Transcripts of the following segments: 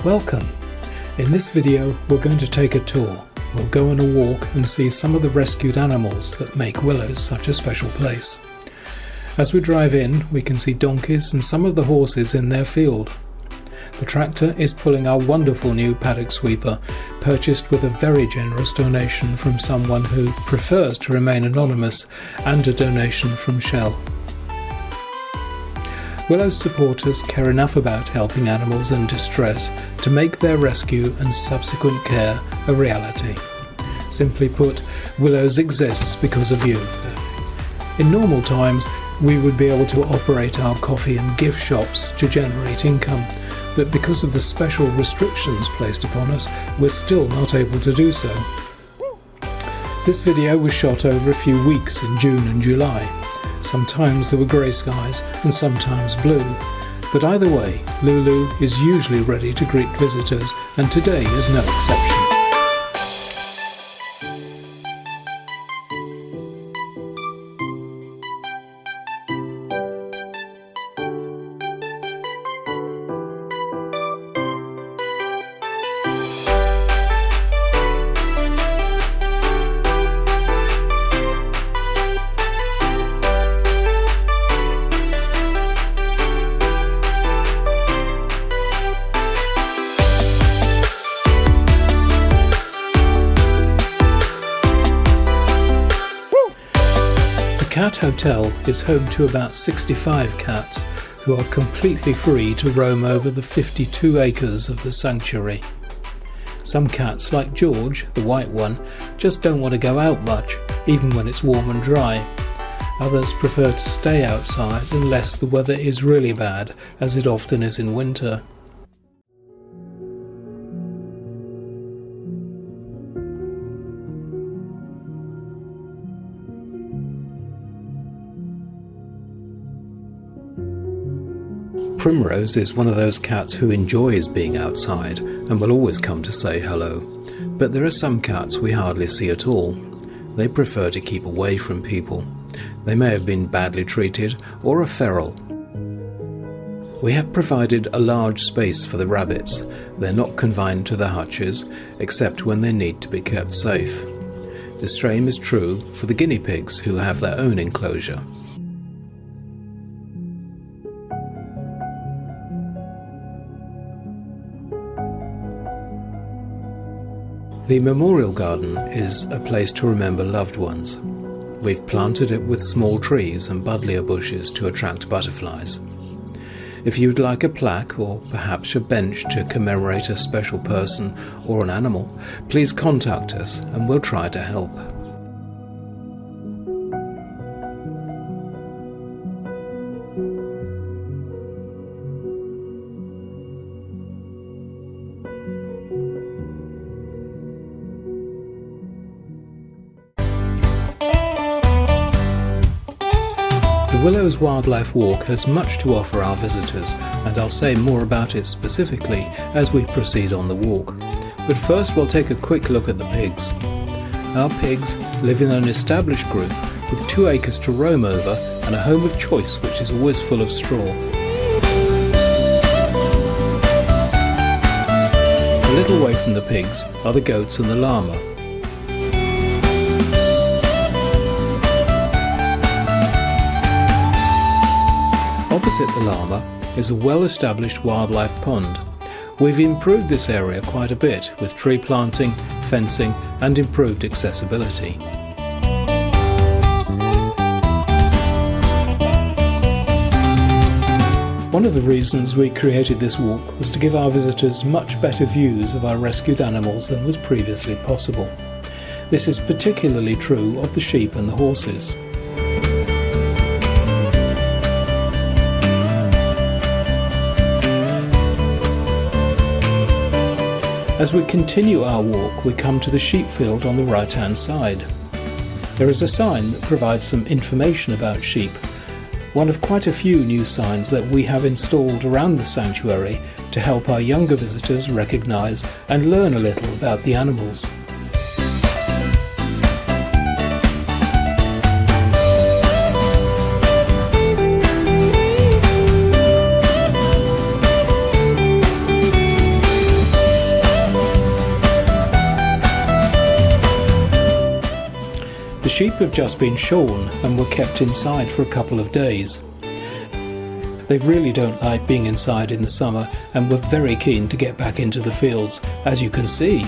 Welcome! In this video we're going to take a tour. We'll go on a walk and see some of the rescued animals that make Willows such a special place. As we drive in we can see donkeys and some of the horses in their field. The tractor is pulling our wonderful new paddock sweeper, purchased with a very generous donation from someone who prefers to remain anonymous, and a donation from Shell. Willows supporters care enough about helping animals in distress to make their rescue and subsequent care a reality. Simply put, Willows exists because of you. In normal times, we would be able to operate our coffee and gift shops to generate income, but because of the special restrictions placed upon us, we're still not able to do so. This video was shot over a few weeks in June and July. Sometimes there were grey skies and sometimes blue, but either way, Lulu is usually ready to greet visitors, and today is no exception. The Cat Hotel is home to about 65 cats who are completely free to roam over the 52 acres of the sanctuary. Some cats, like George, the white one, just don't want to go out much, even when it's warm and dry. Others prefer to stay outside unless the weather is really bad, as it often is in winter. Primrose is one of those cats who enjoys being outside and will always come to say hello, but there are some cats we hardly see at all. They prefer to keep away from people. They may have been badly treated or are feral. We have provided a large space for the rabbits. They're not confined to the hutches, except when they need to be kept safe. The same is true for the guinea pigs, who have their own enclosure. The memorial garden is a place to remember loved ones. We've planted it with small trees and buddleia bushes to attract butterflies. If you'd like a plaque or perhaps a bench to commemorate a special person or an animal, please contact us and we'll try to help. The Willows Wildlife Walk has much to offer our visitors, and I'll say more about it specifically as we proceed on the walk. But first we'll take a quick look at the pigs. Our pigs live in an established group with 2 acres to roam over and a home of choice which is always full of straw. A little way from the pigs are the goats and the llama. Opposite the llama is a well-established wildlife pond. We've improved this area quite a bit with tree planting, fencing and improved accessibility. One of the reasons we created this walk was to give our visitors much better views of our rescued animals than was previously possible. This is particularly true of the sheep and the horses. As we continue our walk, we come to the sheep field on the right-hand side. There is a sign that provides some information about sheep, one of quite a few new signs that we have installed around the sanctuary to help our younger visitors recognise and learn a little about the animals. sheep have just been shorn and were kept inside for a couple of days. They really don't like being inside in the summer and were very keen to get back into the fields, as you can see.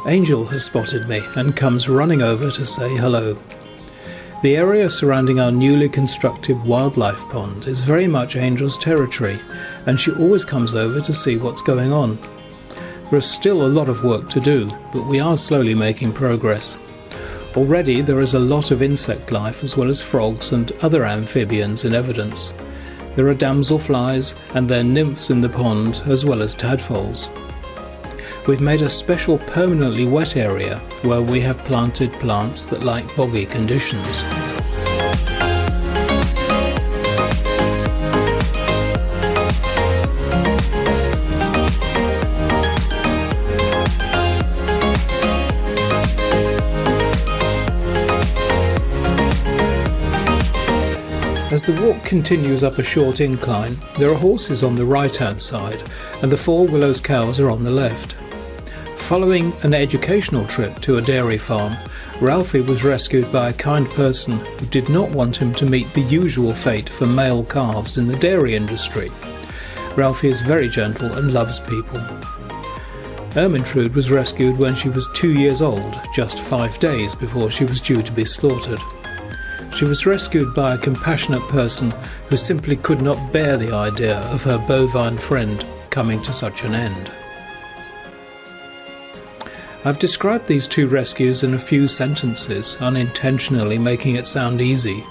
Angel has spotted me and comes running over to say hello. The area surrounding our newly constructed wildlife pond is very much Angel's territory, and she always comes over to see what's going on. There is still a lot of work to do, but we are slowly making progress. Already there is a lot of insect life as well as frogs and other amphibians in evidence. There are damselflies and their nymphs in the pond as well as tadpoles. We've made a special permanently wet area where we have planted plants that like boggy conditions. As the walk continues up a short incline, there are horses on the right-hand side and the 4 Willows cows are on the left. Following an educational trip to a dairy farm, Ralphie was rescued by a kind person who did not want him to meet the usual fate for male calves in the dairy industry. Ralphie is very gentle and loves people. Ermintrude was rescued when she was 2 years old, just 5 days before she was due to be slaughtered. She was rescued by a compassionate person who simply could not bear the idea of her bovine friend coming to such an end. I've described these 2 rescues in a few sentences, unintentionally making it sound easy,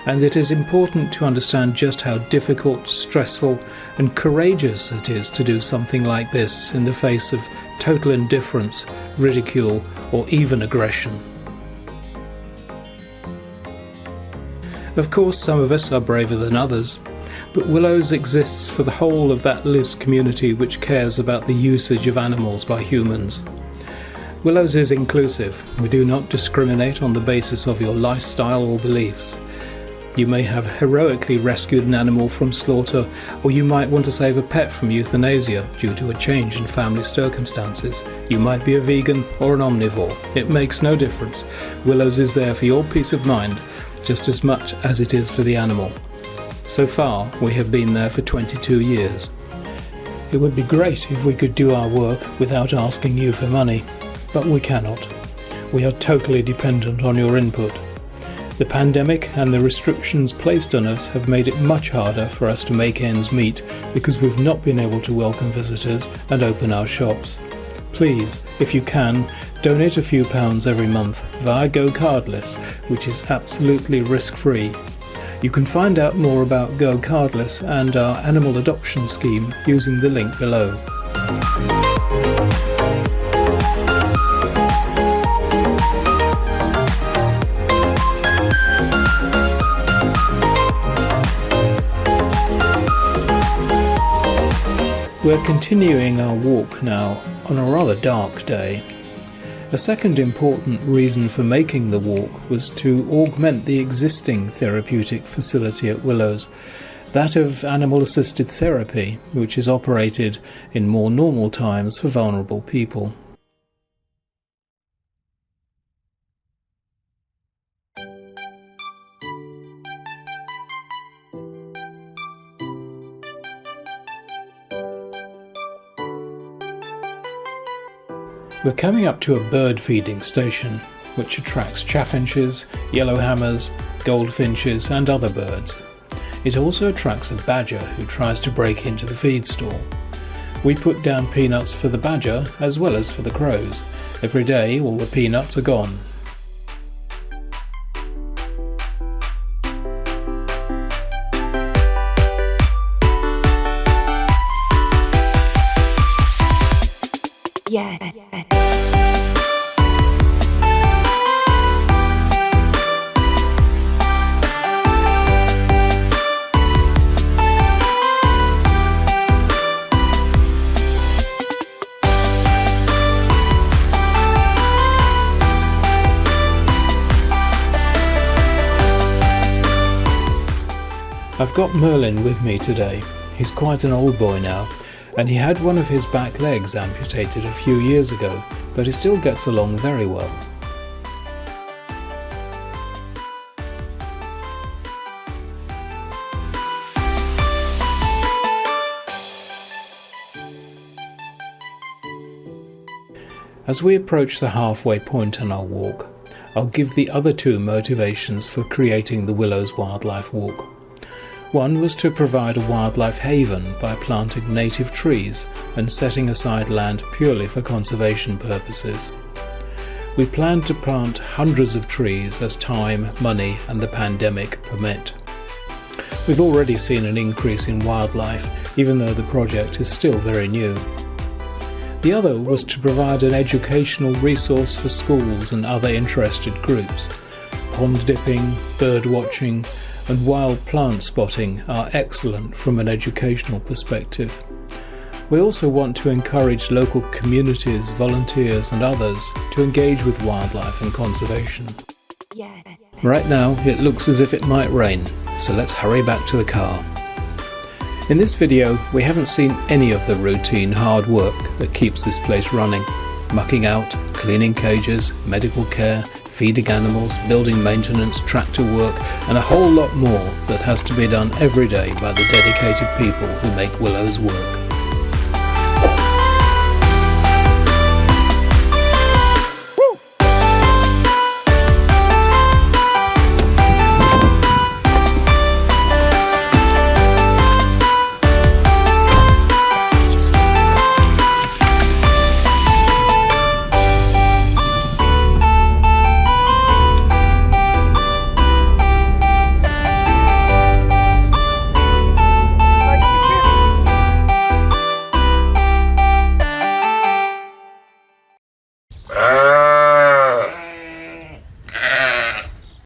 and it is important to understand just how difficult, stressful, and courageous it is to do something like this in the face of total indifference, ridicule, or even aggression. Of course, some of us are braver than others, but Willows exists for the whole of that loose community which cares about the usage of animals by humans. Willows is inclusive. We do not discriminate on the basis of your lifestyle or beliefs. You may have heroically rescued an animal from slaughter, or you might want to save a pet from euthanasia due to a change in family circumstances. You might be a vegan or an omnivore. It makes no difference. Willows is there for your peace of mind, just as much as it is for the animal. So far, we have been there for 22 years. It would be great if we could do our work without asking you for money. But we cannot. We are totally dependent on your input. The pandemic and the restrictions placed on us have made it much harder for us to make ends meet because we've not been able to welcome visitors and open our shops. Please, if you can, donate a few pounds every month via Go Cardless, which is absolutely risk-free. You can find out more about Go Cardless and our animal adoption scheme using the link below. We're continuing our walk now on a rather dark day. A second important reason for making the walk was to augment the existing therapeutic facility at Willows, that of animal-assisted therapy, which is operated in more normal times for vulnerable people. We're coming up to a bird feeding station, which attracts chaffinches, yellowhammers, goldfinches and other birds. It also attracts a badger who tries to break into the feed store. We put down peanuts for the badger as well as for the crows. Every day all the peanuts are gone. Yeah. I've got Merlin with me today. He's quite an old boy now, and he had one of his back legs amputated a few years ago, but he still gets along very well. As we approach the halfway point on our walk, I'll give the other two motivations for creating the Willows Wildlife Walk. One was to provide a wildlife haven by planting native trees and setting aside land purely for conservation purposes. We plan to plant hundreds of trees as time, money and the pandemic permit. We've already seen an increase in wildlife, even though the project is still very new. The other was to provide an educational resource for schools and other interested groups. Pond dipping, bird watching and wild plant spotting are excellent from an educational perspective. We also want to encourage local communities, volunteers and others to engage with wildlife and conservation. Yeah. Right now it looks as if it might rain, so let's hurry back to the car. In this video we haven't seen any of the routine hard work that keeps this place running. Mucking out, cleaning cages, medical care, feeding animals, building maintenance, tractor work and a whole lot more that has to be done every day by the dedicated people who make Willows work.